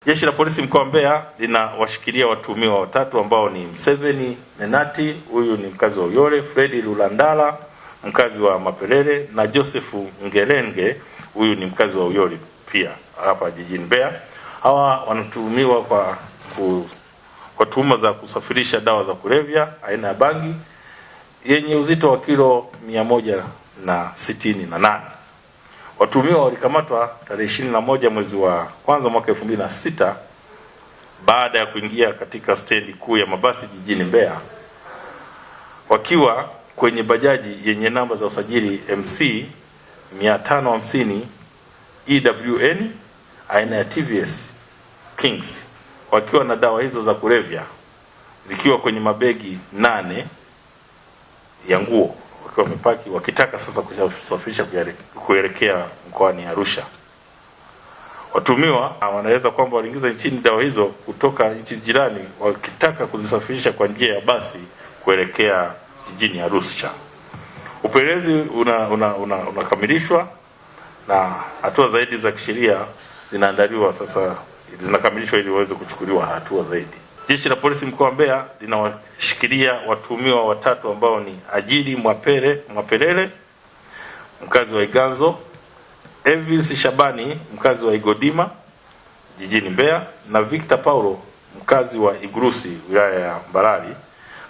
Jeshi la Polisi mkoa wa Mbeya linawashikilia watuhumiwa watatu ambao ni Mseveni Menati, huyu ni mkazi wa Uyole, Fredi Lulandala, mkazi wa Mapelele, na Joseph Ngelenge, huyu ni mkazi wa Uyole pia hapa jijini Mbeya. Hawa wanatuhumiwa kwa tuhuma za kusafirisha dawa za kulevya aina ya bangi yenye uzito wa kilo 168. Watuhumiwa walikamatwa tarehe 21 mwezi wa kwanza mwaka 2006 baada ya kuingia katika stendi kuu ya mabasi jijini Mbeya wakiwa kwenye bajaji yenye namba za usajili MC 550 EWN aina ya TVS Kings, wakiwa na dawa hizo za kulevya zikiwa kwenye mabegi 8 ya nguo, wakiwa wamepaki wakitaka sasa kusafirisha kuelekea mkoani Arusha. Watuhumiwa wanaeleza kwamba waliingiza nchini dawa hizo kutoka nchi jirani wakitaka kuzisafirisha kwa njia ya basi kuelekea jijini Arusha. Upelelezi unakamilishwa na hatua zaidi za kisheria zinaandaliwa sasa, zinakamilishwa ili waweze kuchukuliwa hatua zaidi. Jeshi la Polisi mkoa wa Mbeya linawashikilia watuhumiwa watatu ambao ni Ajili Mwapelele, mkazi wa Iganzo, Elvis Shabani, mkazi wa Igodima jijini Mbeya, na Victor Paulo, mkazi wa Igurusi wilaya ya Mbarali.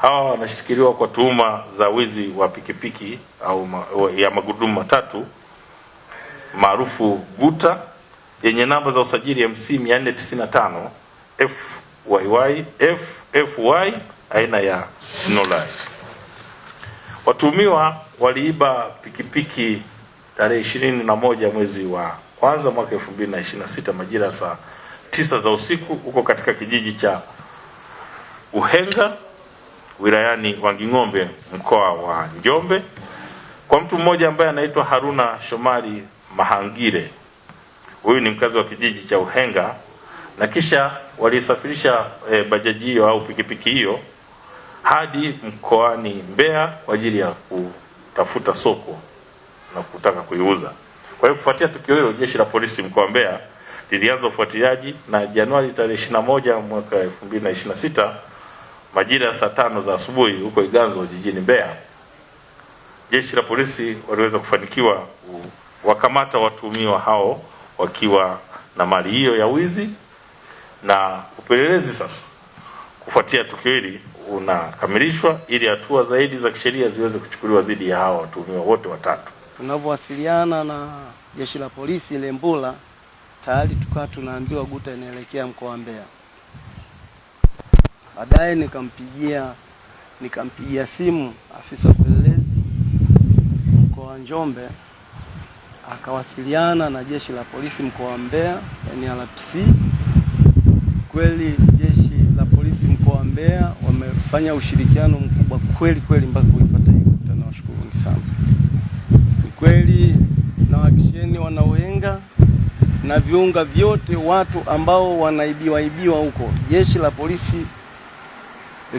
Hawa wanashikiliwa kwa tuhuma za wizi wa pikipiki ya magurudumu matatu maarufu Guta yenye namba za usajili MC 495 FY aina ya Sinolai. Watuhumiwa waliiba pikipiki tarehe 21 mwezi wa kwanza mwaka 2026 majira saa 9 za usiku huko katika kijiji cha Uhenga wilayani Wanging'ombe mkoa wa Njombe kwa mtu mmoja ambaye anaitwa Haruna Shomari Mahangire. Huyu ni mkazi wa kijiji cha Uhenga, na kisha walisafirisha bajaji hiyo au pikipiki hiyo hadi mkoani Mbeya kwa ajili ya kutafuta soko na kutaka kuiuza. Kwa hiyo kufuatia tukio hilo, Jeshi la Polisi mkoa wa Mbeya lilianza ufuatiliaji, na Januari tarehe 21 mwaka 2026 majira ya saa 5 za asubuhi huko Iganzo jijini Mbeya, Jeshi la Polisi waliweza kufanikiwa wakamata watuhumiwa hao wakiwa na mali hiyo ya wizi, na upelelezi sasa kufuatia tukio hili unakamilishwa ili hatua zaidi za kisheria ziweze kuchukuliwa dhidi ya hao watuhumiwa wote watatu. Tunavyowasiliana na Jeshi la Polisi Lembula, tayari tukawa tunaambiwa Guta inaelekea mkoa wa Mbeya. Baadaye nikampigia simu afisa upelelezi mkoa wa Njombe, akawasiliana na Jeshi la Polisi mkoa wa Mbeya NRPC. Kweli Jeshi la Polisi mkoa wa Mbeya wamefanya ushirikiano mkubwa kweli mpaka kuipata hiyo Guta, na washukuruni sana. Ni kweli na wakisheni wanauhenga na viunga vyote watu ambao wanaibiwa huko. Jeshi la Polisi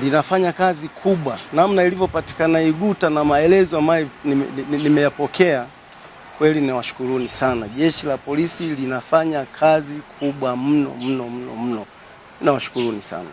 linafanya kazi kubwa. Namna ilivyopatikana Iguta na maelezo ambayo nimeyapokea, kweli nawashukuruni sana. Jeshi la Polisi linafanya kazi kubwa mno. Nawashukuruni sana.